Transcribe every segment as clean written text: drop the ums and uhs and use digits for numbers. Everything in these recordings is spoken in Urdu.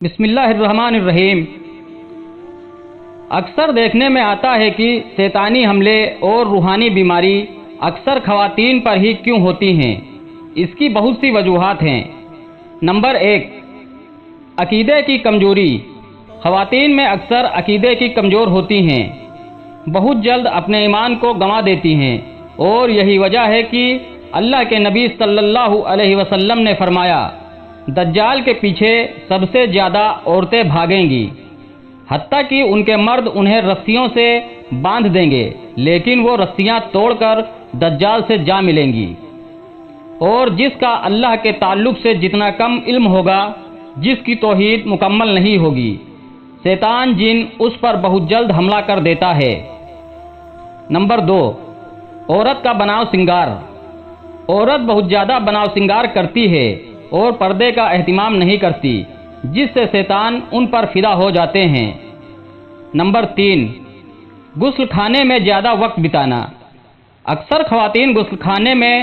بسم اللہ الرحمن الرحیم۔ اکثر دیکھنے میں آتا ہے کہ شیطانی حملے اور روحانی بیماری اکثر خواتین پر ہی کیوں ہوتی ہیں؟ اس کی بہت سی وجوہات ہیں۔ نمبر 1، عقیدے کی کمزوری۔ خواتین میں اکثر عقیدے کی کمزور ہوتی ہیں، بہت جلد اپنے ایمان کو گنوا دیتی ہیں، اور یہی وجہ ہے کہ اللہ کے نبی صلی اللہ علیہ وسلم نے فرمایا، دجال کے پیچھے سب سے زیادہ عورتیں بھاگیں گی، حتیٰ کہ ان کے مرد انہیں رسیوں سے باندھ دیں گے، لیکن وہ رسیاں توڑ کر دجال سے جا ملیں گی۔ اور جس کا اللہ کے تعلق سے جتنا کم علم ہوگا، جس کی توحید مکمل نہیں ہوگی، شیطان جن اس پر بہت جلد حملہ کر دیتا ہے۔ نمبر 2، عورت کا بناؤ سنگار۔ عورت بہت زیادہ بناؤ سنگار کرتی ہے اور پردے کا اہتمام نہیں کرتی، جس سے شیطان ان پر فدا ہو جاتے ہیں۔ نمبر 3، غسل خانے میں زیادہ وقت بتانا۔ اکثر خواتین غسل خانے میں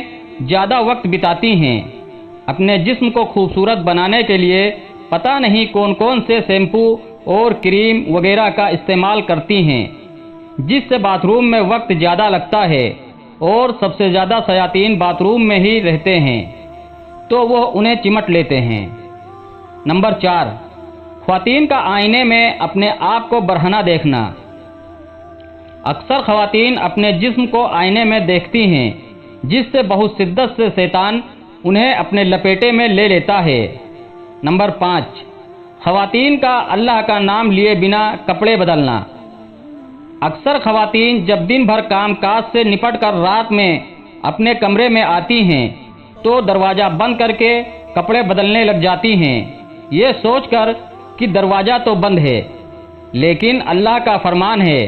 زیادہ وقت بتاتی ہیں، اپنے جسم کو خوبصورت بنانے کے لیے پتہ نہیں کون کون سے شیمپو اور کریم وغیرہ کا استعمال کرتی ہیں، جس سے باتھ روم میں وقت زیادہ لگتا ہے، اور سب سے زیادہ شیاطین باتھ روم میں ہی رہتے ہیں، تو وہ انہیں چمٹ لیتے ہیں۔ نمبر 4، خواتین کا آئینے میں اپنے آپ کو برہنہ دیکھنا۔ اکثر خواتین اپنے جسم کو آئینے میں دیکھتی ہیں، جس سے بہت شدت سے شیطان انہیں اپنے لپیٹے میں لے لیتا ہے۔ نمبر 5، خواتین کا اللہ کا نام لیے بنا کپڑے بدلنا۔ اکثر خواتین جب دن بھر کام کاج سے نپٹ کر رات میں اپنے کمرے میں آتی ہیں تو دروازہ بند کر کے کپڑے بدلنے لگ جاتی ہیں، یہ سوچ کر کہ دروازہ تو بند ہے، لیکن اللہ کا فرمان ہے،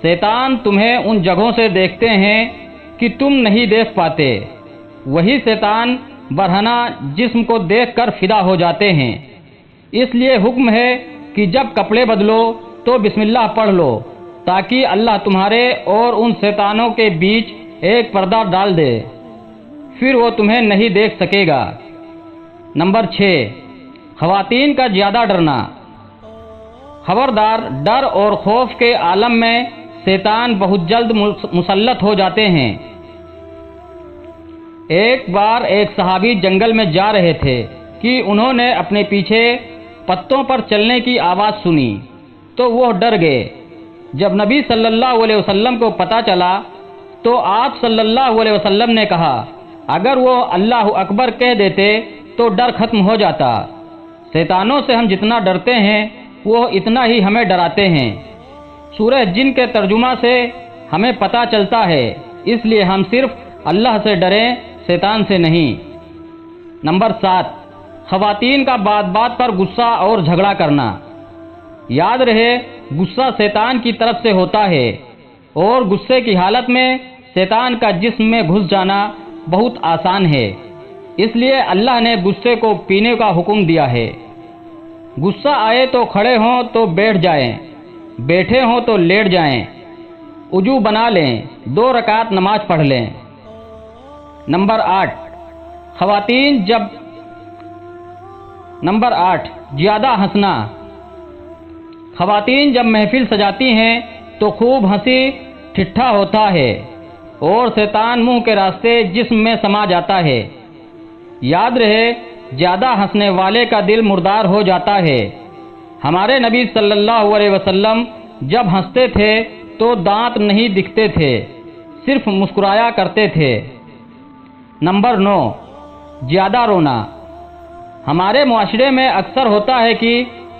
شیطان تمہیں ان جگہوں سے دیکھتے ہیں کہ تم نہیں دیکھ پاتے۔ وہی شیطان برہنہ جسم کو دیکھ کر فدا ہو جاتے ہیں۔ اس لیے حکم ہے کہ جب کپڑے بدلو تو بسم اللہ پڑھ لو، تاکہ اللہ تمہارے اور ان شیطانوں کے بیچ ایک پردہ ڈال دے، پھر وہ تمہیں نہیں دیکھ سکے گا۔ نمبر 6، خواتین کا زیادہ ڈرنا۔ خبردار، ڈر اور خوف کے عالم میں شیطان بہت جلد مسلط ہو جاتے ہیں۔ ایک بار ایک صحابی جنگل میں جا رہے تھے کہ انہوں نے اپنے پیچھے پتوں پر چلنے کی آواز سنی تو وہ ڈر گئے۔ جب نبی صلی اللہ علیہ وسلم کو پتہ چلا تو آپ صلی اللہ علیہ وسلم نے کہا، اگر وہ اللہ اکبر کہہ دیتے تو ڈر ختم ہو جاتا۔ شیطانوں سے ہم جتنا ڈرتے ہیں وہ اتنا ہی ہمیں ڈراتے ہیں۔ سورہ جن کے ترجمہ سے ہمیں پتہ چلتا ہے، اس لیے ہم صرف اللہ سے ڈریں، شیطان سے نہیں۔ نمبر 7، خواتین کا بات بات پر غصہ اور جھگڑا کرنا۔ یاد رہے، غصہ شیطان کی طرف سے ہوتا ہے، اور غصے کی حالت میں شیطان کا جسم میں گھس جانا بہت آسان ہے، اس لیے اللہ نے غصے کو پینے کا حکم دیا ہے۔ غصہ آئے تو کھڑے ہوں تو بیٹھ جائیں، بیٹھے ہوں تو لیٹ جائیں، وضو بنا لیں، 2 رکعت نماز پڑھ لیں۔ نمبر 8، زیادہ ہنسنا۔ خواتین جب محفل سجاتی ہیں تو خوب ہنسی ٹھٹھا ہوتا ہے، اور شیطان منہ کے راستے جسم میں سما جاتا ہے۔ یاد رہے، زیادہ ہنسنے والے کا دل مردار ہو جاتا ہے۔ ہمارے نبی صلی اللہ علیہ وسلم جب ہنستے تھے تو دانت نہیں دکھتے تھے، صرف مسکرایا کرتے تھے۔ نمبر 9، زیادہ رونا۔ ہمارے معاشرے میں اکثر ہوتا ہے کہ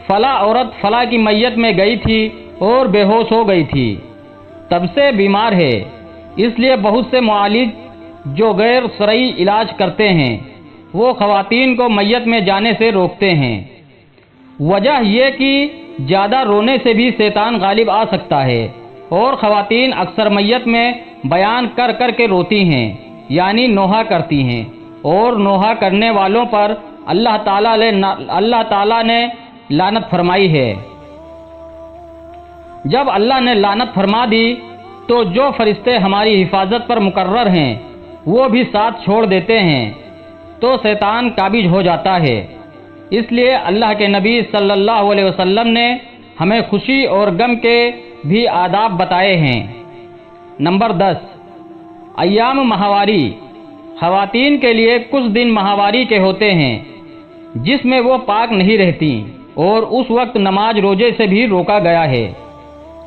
فلاں عورت فلاں کی میت میں گئی تھی اور بے ہوش ہو گئی تھی، تب سے بیمار ہے۔ اس لیے بہت سے معالج جو غیر شرعی علاج کرتے ہیں وہ خواتین کو میت میں جانے سے روکتے ہیں۔ وجہ یہ کہ زیادہ رونے سے بھی شیطان غالب آ سکتا ہے، اور خواتین اکثر میت میں بیان کر کر کے روتی ہیں، یعنی نوحہ کرتی ہیں، اور نوحہ کرنے والوں پر اللہ تعالیٰ نے لعنت فرمائی ہے۔ جب اللہ نے لعنت فرما دی تو جو فرشتے ہماری حفاظت پر مقرر ہیں وہ بھی ساتھ چھوڑ دیتے ہیں، تو شیطان قابض ہو جاتا ہے۔ اس لیے اللہ کے نبی صلی اللہ علیہ وسلم نے ہمیں خوشی اور غم کے بھی آداب بتائے ہیں۔ نمبر 10، ایام ماہواری۔ خواتین کے لیے کچھ دن ماہواری کے ہوتے ہیں جس میں وہ پاک نہیں رہتی اور اس وقت نماز روزے سے بھی روکا گیا ہے،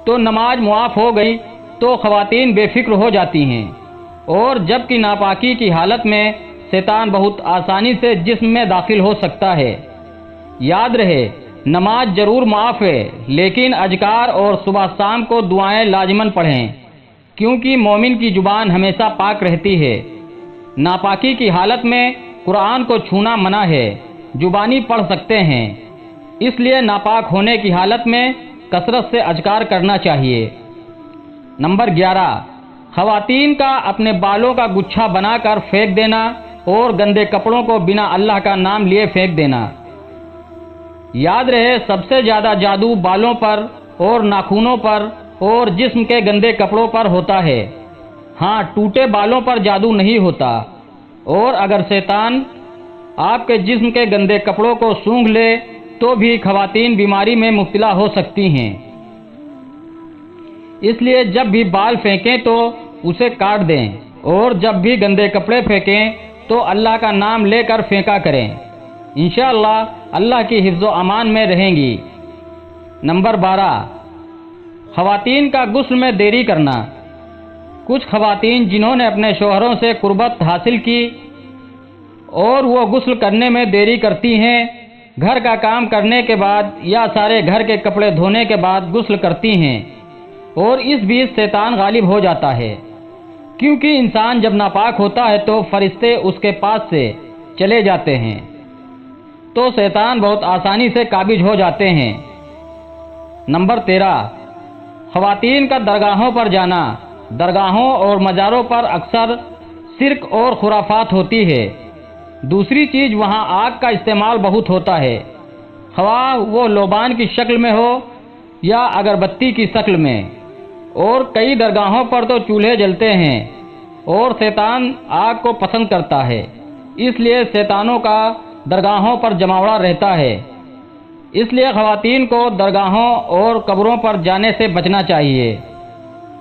تو نماز معاف ہو گئی تو خواتین بے فکر ہو جاتی ہیں، اور جبکہ ناپاکی کی حالت میں شیطان بہت آسانی سے جسم میں داخل ہو سکتا ہے۔ یاد رہے، نماز ضرور معاف ہے، لیکن اذکار اور صبح شام کو دعائیں لازماً پڑھیں، کیونکہ مومن کی زبان ہمیشہ پاک رہتی ہے۔ ناپاکی کی حالت میں قرآن کو چھونا منع ہے، زبانی پڑھ سکتے ہیں، اس لیے ناپاک ہونے کی حالت میں کثرت سے اذکار کرنا چاہیے۔ نمبر 11، خواتین کا اپنے بالوں کا گچھا بنا کر پھینک دینا اور گندے کپڑوں کو بنا اللہ کا نام لیے پھینک دینا۔ یاد رہے، سب سے زیادہ جادو بالوں پر اور ناخنوں پر اور جسم کے گندے کپڑوں پر ہوتا ہے۔ ہاں، ٹوٹے بالوں پر جادو نہیں ہوتا، اور اگر شیطان آپ کے جسم کے گندے کپڑوں کو سونگھ لے تو بھی خواتین بیماری میں مبتلا ہو سکتی ہیں۔ اس لیے جب بھی بال پھینکیں تو اسے کاٹ دیں، اور جب بھی گندے کپڑے پھینکیں تو اللہ کا نام لے کر پھینکا کریں، انشاءاللہ اللہ کی حفظ و امان میں رہیں گی۔ نمبر 12، خواتین کا غسل میں دیری کرنا۔ کچھ خواتین جنہوں نے اپنے شوہروں سے قربت حاصل کی اور وہ غسل کرنے میں دیری کرتی ہیں، گھر کا کام کرنے کے بعد یا سارے گھر کے کپڑے دھونے کے بعد غسل کرتی ہیں، اور اس بیچ شیطان غالب ہو جاتا ہے، کیونکہ انسان جب ناپاک ہوتا ہے تو فرشتے اس کے پاس سے چلے جاتے ہیں، تو شیطان بہت آسانی سے قابض ہو جاتے ہیں۔ نمبر 13، خواتین کا درگاہوں پر جانا۔ درگاہوں اور مزاروں پر اکثر شرک اور خرافات ہوتی ہے۔ دوسری چیز، وہاں آگ کا استعمال بہت ہوتا ہے، خواہ وہ لوبان کی شکل میں ہو یا اگربتی کی شکل میں، اور کئی درگاہوں پر تو چولہے جلتے ہیں، اور شیطان آگ کو پسند کرتا ہے، اس لیے شیطانوں کا درگاہوں پر جماوڑا رہتا ہے۔ اس لیے خواتین کو درگاہوں اور قبروں پر جانے سے بچنا چاہیے۔